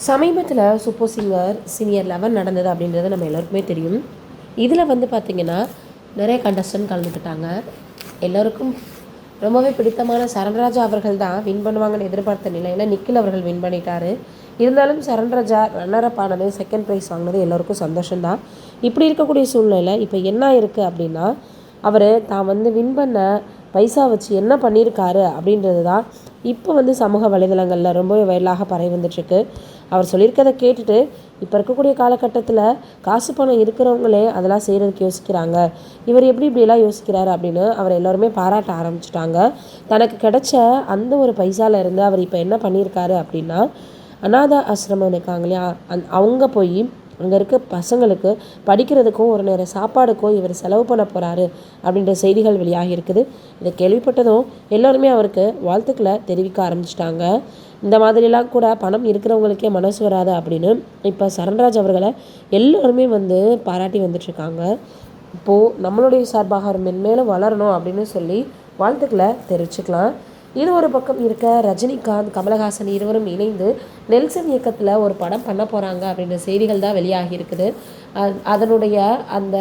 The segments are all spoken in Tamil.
சமீபத்தில் சூப்பர் சிங்கர் சீனியர் 11 நடந்தது அப்படின்றது நம்ம எல்லாருக்குமே தெரியும். இதில் பார்த்திங்கன்னா நிறைய கண்டஸ்டன்ட் கலந்துக்கிட்டாங்க. எல்லோருக்கும் ரொம்பவே பிடித்தமான சரண்ராஜா அவர்கள் தான் வின் பண்ணுவாங்கன்னு எதிர்பார்த்த நிலையில் நிக்கில் அவர்கள் வின் பண்ணிட்டார். இருந்தாலும் சரண்ராஜா ரன்னரப் ஆனது, செகண்ட் ப்ரைஸ் வாங்கினது எல்லோருக்கும் சந்தோஷம்தான். இப்படி இருக்கக்கூடிய சூழ்நிலை இப்போ என்ன இருக்குது அப்படின்னா, அவர் தான் வின் பண்ண பைசா வச்சு என்ன பண்ணியிருக்காரு அப்படின்றது தான் இப்போ சமூக வலைதளங்களில் ரொம்பவே வைரலாக பரவி வந்துட்டுருக்கு. அவர் சொல்லியிருக்கதை கேட்டுட்டு இப்போ இருக்கக்கூடிய காலகட்டத்தில் காசு பணம் இருக்கிறவங்களே அதெல்லாம் செய்கிறதுக்கு யோசிக்கிறாங்க. இவர் எப்படி இப்படியெல்லாம் யோசிக்கிறாரு அப்படின்னு அவர் எல்லோருமே பாராட்ட ஆரம்பிச்சிட்டாங்க. தனக்கு கிடைச்ச அந்த ஒரு பைசாவில் இருந்து அவர் இப்போ என்ன பண்ணியிருக்காரு அப்படின்னா, அநாத ஆசிரமம் இருக்காங்க இல்லையா, அவங்க போய் அங்கே இருக்க பசங்களுக்கு படிக்கிறதுக்கும் ஒரு நேரம் சாப்பாடுக்கும் இவர் செலவு பண்ண போகிறாரு அப்படின்ற செய்திகள் வெளியாகி இருக்குது. இதை கேள்விப்பட்டதும் எல்லோருமே அவருக்கு வாழ்த்துக்களை தெரிவிக்க ஆரம்பிச்சிட்டாங்க. இந்த மாதிரிலாம் கூட பணம் இருக்கிறவங்களுக்கே மனசு வராது அப்படின்னு இப்போ சரண்ராஜ் அவர்களை எல்லோருமே பாராட்டி வந்துட்டுருக்காங்க. இப்போது நம்மளுடைய சார்பாக அவர் மென்மேலும் வளரணும் அப்படின்னு சொல்லி வாழ்த்துக்களை தெரிவிச்சுக்கலாம். இது ஒரு பக்கம் இருக்க, ரஜினிகாந்த் கமலஹாசன் இருவரும் இணைந்து நெல்சன் இயக்கத்தில் ஒரு படம் பண்ண போகிறாங்க அப்படின்ற செய்திகள் தான் வெளியாகி இருக்குது. அதனுடைய அந்த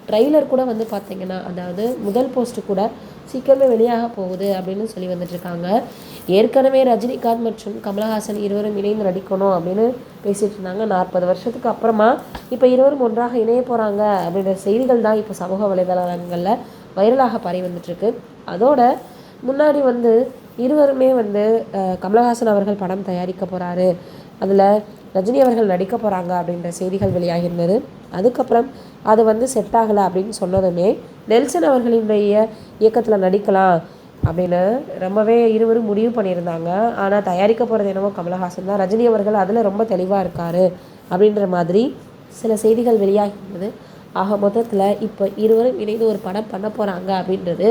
ட்ரெய்லர் கூட பார்த்திங்கன்னா, அதாவது முதல் போஸ்ட்டு கூட சீக்கிரமே வெளியாக போகுது அப்படின்னு சொல்லி வந்துட்டுருக்காங்க. ஏற்கனவே ரஜினிகாந்த் மற்றும் கமலஹாசன் இருவரும் இணைந்து நடிக்கணும் அப்படின்னு பேசிகிட்டு இருந்தாங்க. 40 வருஷத்துக்கு அப்புறமா இப்போ இருவரும் ஒன்றாக இணைய போகிறாங்க அப்படின்ற செய்திகள் தான் இப்போ சமூக வலைதளங்களில் வைரலாக பரவி வந்துட்டுருக்கு. அதோட முன்னாடி இருவருமே கமலஹாசன் அவர்கள் படம் தயாரிக்க போகிறாரு, அதில் ரஜினி அவர்கள் நடிக்க போகிறாங்க அப்படின்ற செய்திகள் வெளியாகியிருந்தது. அதுக்கப்புறம் அது செட் ஆகலை அப்படின்னு சொன்னதுமே நெல்சன் அவர்களினுடைய இயக்கத்தில் நடிக்கலாம் அப்படின்னு ரொம்பவே இருவரும் முடிவு பண்ணியிருந்தாங்க. ஆனால் தயாரிக்க போகிறது என்னவோ கமலஹாசன் தான். ரஜினி அவர்கள் அதில் ரொம்ப தெளிவாக இருக்கார் அப்படின்ற மாதிரி சில செய்திகள் வெளியாகியிருந்தது. ஆக மொத்தத்தில் இப்போ இருவரும் இணைந்து ஒரு படம் பண்ண போகிறாங்க அப்படின்றது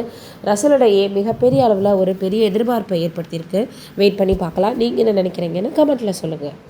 ரசிகர்களிடையே மிகப்பெரிய அளவில் ஒரு பெரிய எதிர்பார்ப்பை ஏற்படுத்தியிருக்கு. வெயிட் பண்ணி பார்க்கலாம். நீங்கள் என்ன நினைக்கிறீங்கன்னு கமெண்ட்டில் சொல்லுங்கள்.